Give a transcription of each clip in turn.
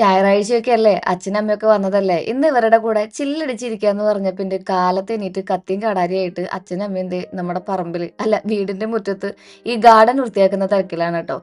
ഞായറാഴ്ചയൊക്കെ അല്ലേ അച്ഛനും അമ്മയൊക്കെ വന്നതല്ലേ ഇന്ന് ഇവരുടെ കൂടെ ചില്ലടിച്ചിരിക്കാന്ന് പറഞ്ഞപ്പോ എന്റെ കാലത്ത് എണീറ്റ് കത്തിയും കടാരിയായിട്ട് അച്ഛനും അമ്മയും ദേ നമ്മുടെ പറമ്പിൽ അല്ല വീടിന്റെ മുറ്റത്ത് ഈ ഗാർഡൻ വൃത്തിയാക്കുന്ന തിരക്കിലാണ് കേട്ടോ.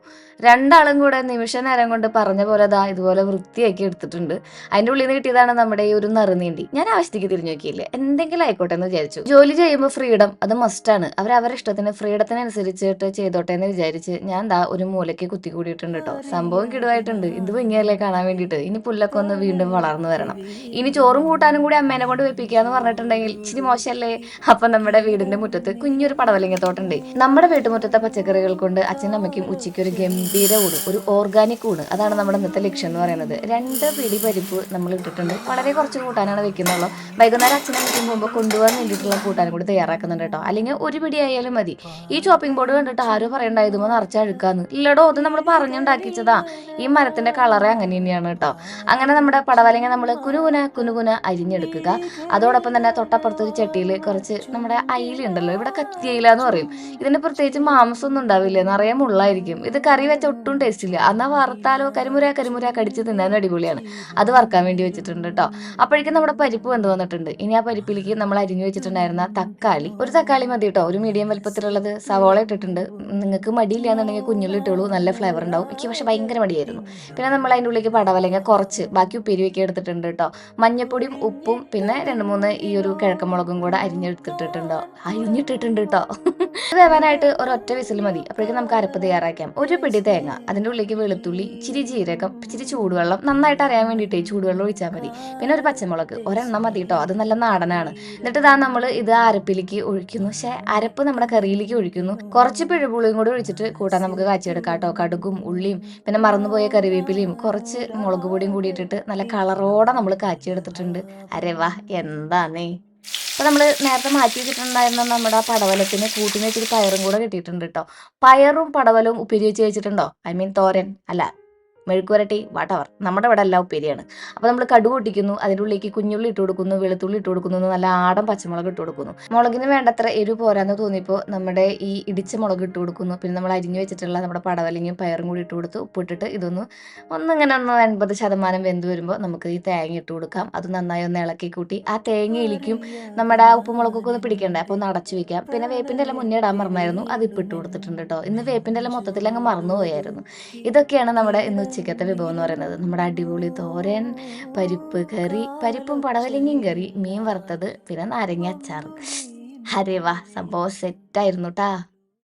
രണ്ടാളും കൂടെ നിമിഷ നേരം കൊണ്ട് പറഞ്ഞ പോലെ ദാ ഇതുപോലെ വൃത്തിയാക്കി എടുത്തിട്ടുണ്ട്. അതിന്റെ ഉള്ളിൽ നിന്ന് കിട്ടിയതാണ് നമ്മുടെ ഈ ഒരു നറുനീണ്ടി. ഞാൻ ആവശ്യത്തേക്ക് തിരിഞ്ഞു നോക്കിയില്ലേ, എന്തെങ്കിലും ആയിക്കോട്ടെ എന്ന് വിചാരിച്ചു. ജോലി ചെയ്യുമ്പോൾ ഫ്രീഡം അത് മസ്റ്റാണ്. അവരവരുടെ ഇഷ്ടത്തിന് ഫ്രീഡത്തിനനുസരിച്ചിട്ട് ചെയ്തോട്ടെ എന്ന് വിചാരിച്ച് ഞാൻ ദാ ഒരു മൂലയ്ക്ക് കുത്തി കൂടിയിട്ടുണ്ട് കേട്ടോ. സംഭവം കിടുവായിട്ടുണ്ട്. ഇത് ഭംഗിയല്ലേ കാണാൻ വേണ്ടിയിട്ട്. ഇനി പുല്ലൊക്കെ ഒന്ന് വീണ്ടും വളർന്നു വരണം. ഇനി ചോറും കൂട്ടാനും കൂടി അമ്മേനെ കൊണ്ട് വെപ്പിക്കാന്ന് പറഞ്ഞിട്ടുണ്ടെങ്കിൽ ഇച്ചിരി മോശമല്ലേ. അപ്പൊ നമ്മുടെ വീടിന്റെ മുറ്റത്ത് കുഞ്ഞൊരു പടവലങ്ങത്തോട്ടുണ്ട്. നമ്മുടെ വീട്ടുമുറ്റത്തെ പച്ചക്കറികൾ കൊണ്ട് അച്ഛനും അമ്മയ്ക്കും ഉച്ചയ്ക്ക് ഒരു ഗംഭീര ഊണ്, ഒരു ഓർഗാനിക് ഊണ്, അതാണ് നമ്മുടെ ഇന്നത്തെ ലക്ഷ്യം എന്ന് പറയുന്നത്. 2 പിടി പരിപ്പ് നമ്മൾ ഇട്ടിട്ടുണ്ട്. വളരെ കുറച്ച് കൂട്ടാനാണ് വെക്കുന്നുള്ളൂ. വൈകുന്നേരം അച്ഛനും അമ്മയ്ക്കും പോകുമ്പോൾ കൊണ്ടുപോകാൻ വേണ്ടിയിട്ടുള്ള കൂട്ടാനും കൂടി തയ്യാറാക്കുന്നുണ്ട് കേട്ടോ. അല്ലെങ്കിൽ ഒരു പിടി ആയാലും മതി. ഈ ചോപ്പിംഗ് ബോർഡ് കണ്ടിട്ട് ആരും പറയണ്ടായതുമോ നിറച്ചഴുക്കാന്ന്. ഇല്ലടോ, അത് നമ്മൾ പറഞ്ഞുണ്ടാക്കിച്ചതാ. ഈ മരത്തിന്റെ കളറ് അങ്ങനെ തന്നെയാണ് കേട്ടോ. അങ്ങനെ നമ്മുടെ പടവലങ്ങ നമ്മൾ കുനുകുന കുനുകുന അരിഞ്ഞെടുക്കുക. അതോടൊപ്പം തന്നെ തൊട്ടപ്പുറത്തൊരു ചട്ടിയിൽ കുറച്ച് നമ്മുടെ അയില ഉണ്ടല്ലോ, ഇവിടെ കത്തിയയില എന്ന് പറയും. ഇതിന് പ്രത്യേകിച്ച് മാംസമൊന്നും ഉണ്ടാവില്ല, നിറയെ മുള്ളായിരിക്കും. ഇത് കറി വെച്ച ഒട്ടും ടേസ്റ്റ് ഇല്ല. എന്നാൽ വറുത്താലോ കരിമുര കരിമുര കടിച്ച് തിന്നാനും അടിപൊളിയാണ്. അത് വറുക്കാൻ വേണ്ടി വെച്ചിട്ടുണ്ട് കേട്ടോ. അപ്പോഴേക്കും നമ്മുടെ പരിപ്പ് വെന്ത് വന്നിട്ടുണ്ട്. ഇനി ആ പരിപ്പിലേക്ക് നമ്മൾ അരിഞ്ഞു വെച്ചിട്ടുണ്ടായിരുന്ന തക്കാളി, ഒരു തക്കാളി മതി കേട്ടോ, ഒരു മീഡിയം വലുപ്പത്തിലുള്ളത്. സവോള ഇട്ടിട്ടുണ്ട്. നിങ്ങൾക്ക് മടിയില്ല എന്നുണ്ടെങ്കിൽ കുഞ്ഞുള്ളി ഇട്ടോളൂ, നല്ല ഫ്ലേവർ ഉണ്ടാവും. എനിക്ക് പക്ഷെ ഭയങ്കര മടിയായിരുന്നു. പിന്നെ നമ്മൾ അതിൻ്റെ ഉള്ളിലേക്ക് പടവലങ്ങ കുറച്ച് ബാക്കി ഉപ്പേരി വെക്കി എടുത്തിട്ടുണ്ട് കേട്ടോ. മഞ്ഞപ്പൊടിയും ഉപ്പും പിന്നെ 2-3 ഈ ഒരു കിഴക്കമുളകും കൂടെ അരിഞ്ഞിട്ടിട്ടുണ്ട് കേട്ടോ. വേവാനായിട്ട് ഒരൊറ്റ വിസിൽ മതി. അപ്പോഴേക്കും നമുക്ക് അരപ്പ് തയ്യാറാക്കാം. ഒരു പിടി തേങ്ങ, അതിൻ്റെ ഉള്ളിലേക്ക് വെളുത്തുള്ളി, ഇച്ചിരി ജീരകം, ഇച്ചിരി ചൂടുവെള്ളം, നന്നായിട്ട് അറിയാൻ വേണ്ടിയിട്ട് ചൂടുവെള്ളം ഒഴിച്ചാൽ മതി. പിന്നെ ഒരു പച്ചമുളക്, ഒരെണ്ണം മതി കേട്ടോ, അത് നല്ല നാടനാണ്. എന്നിട്ട് ഇതാ നമ്മൾ ഇത് അരപ്പിലേക്ക് ഒഴിക്കുന്നു. പക്ഷേ അരപ്പ് നമ്മുടെ കറിയിലേക്ക് ഒഴിക്കുന്നു. കുറച്ച് പിഴുപുളിയും കൂടി ഒഴിച്ചിട്ട് കൂട്ടാൻ നമുക്ക് കാച്ചിയെടുക്കാം കേട്ടോ. കടുകും ഉള്ളിയും പിന്നെ മറന്നുപോയ കറിവേപ്പിലയും കുറച്ച് മുളക് പൊടിയും കൂടി ഇട്ടിട്ട് നല്ല കളറോടെ നമ്മൾ കാച്ചിയെടുത്തിട്ടുണ്ട്. അരെ വാ, എന്താന്നേ. അപ്പൊ നമ്മൾ നേരത്തെ മാറ്റി വെച്ചിട്ടുണ്ടായിരുന്ന നമ്മുടെ പടവലത്തിന് കൂട്ടിന് ഇച്ചിരി പയറും കൂടെ കിട്ടിയിട്ടുണ്ട് കേട്ടോ. പയറും പടവലവും ഉപ്പേരി വെച്ച് വെച്ചിട്ടുണ്ടോ? ഐ മീൻ തോരൻ അല്ല, മെഴുക്കുവരട്ടി, വാട്ടവർ. നമ്മുടെ ഇവിടെ എല്ലാം ഉപ്പേരിയാണ്. അപ്പോൾ നമ്മൾ കടുക് പൊട്ടിക്കുന്നു, അതിൻ്റെ ഉള്ളിലേക്ക് കുഞ്ഞുള്ളി ഇട്ട് കൊടുക്കുന്നു, വെളുത്തുള്ളി ഇട്ട് കൊടുക്കുന്നു, നല്ല ആടൻ പച്ചമുളക് ഇട്ട് കൊടുക്കുന്നു. മുളകിന് വേണ്ടത്ര എരിവ് പോരാന്ന് തോന്നിയപ്പോൾ നമ്മുടെ ഈ ഇടിച്ച മുളക് ഇട്ട് കൊടുക്കുന്നു. പിന്നെ നമ്മൾ അരിഞ്ഞു വെച്ചിട്ടുള്ള നമ്മുടെ പടവലങ്ങയും പയറും കൂടി ഇട്ട് കൊടുത്ത് ഉപ്പിട്ടിട്ട് ഒന്നിങ്ങനെ 80% വെന്ത് വരുമ്പോൾ നമുക്ക് ഈ തേങ്ങ ഇട്ട് കൊടുക്കാം. അത് നന്നായി ഒന്ന് ഇളക്കി കൂട്ടി ആ തേങ്ങയിലേക്കും നമ്മുടെ ആ ഉപ്പുമുളകൊക്കെ ഒന്ന് പിടിക്കണ്ടേ, അപ്പോൾ ഒന്ന് അടച്ചു വെക്കാം. പിന്നെ വേപ്പിൻ്റെ ഇല മുന്നേ ഇടാൻ മറന്നായിരുന്നു, അത് ഇപ്പം ഇട്ട് കൊടുത്തിട്ടുണ്ട് കേട്ടോ. ഇന്ന് വേപ്പിൻ്റെ ഇല മൊത്തത്തിൽ അങ്ങ് മറന്നുപോയായിരുന്നു. ഇതൊക്കെയാണ് നമ്മുടെ ഇന്ന് ഉച്ചക്കത്തെ വിഭവം എന്ന് പറയുന്നത്. നമ്മുടെ അടിപൊളി തോരൻ, പരിപ്പ് കറി, പരിപ്പും പടവലങ്ങയും കറി, മീൻ വറുത്തത്, പിന്നെ നാരങ്ങ അച്ചാർ. ഹരേ വാ, സംഭവം സെറ്റായിരുന്നു കേട്ടാ.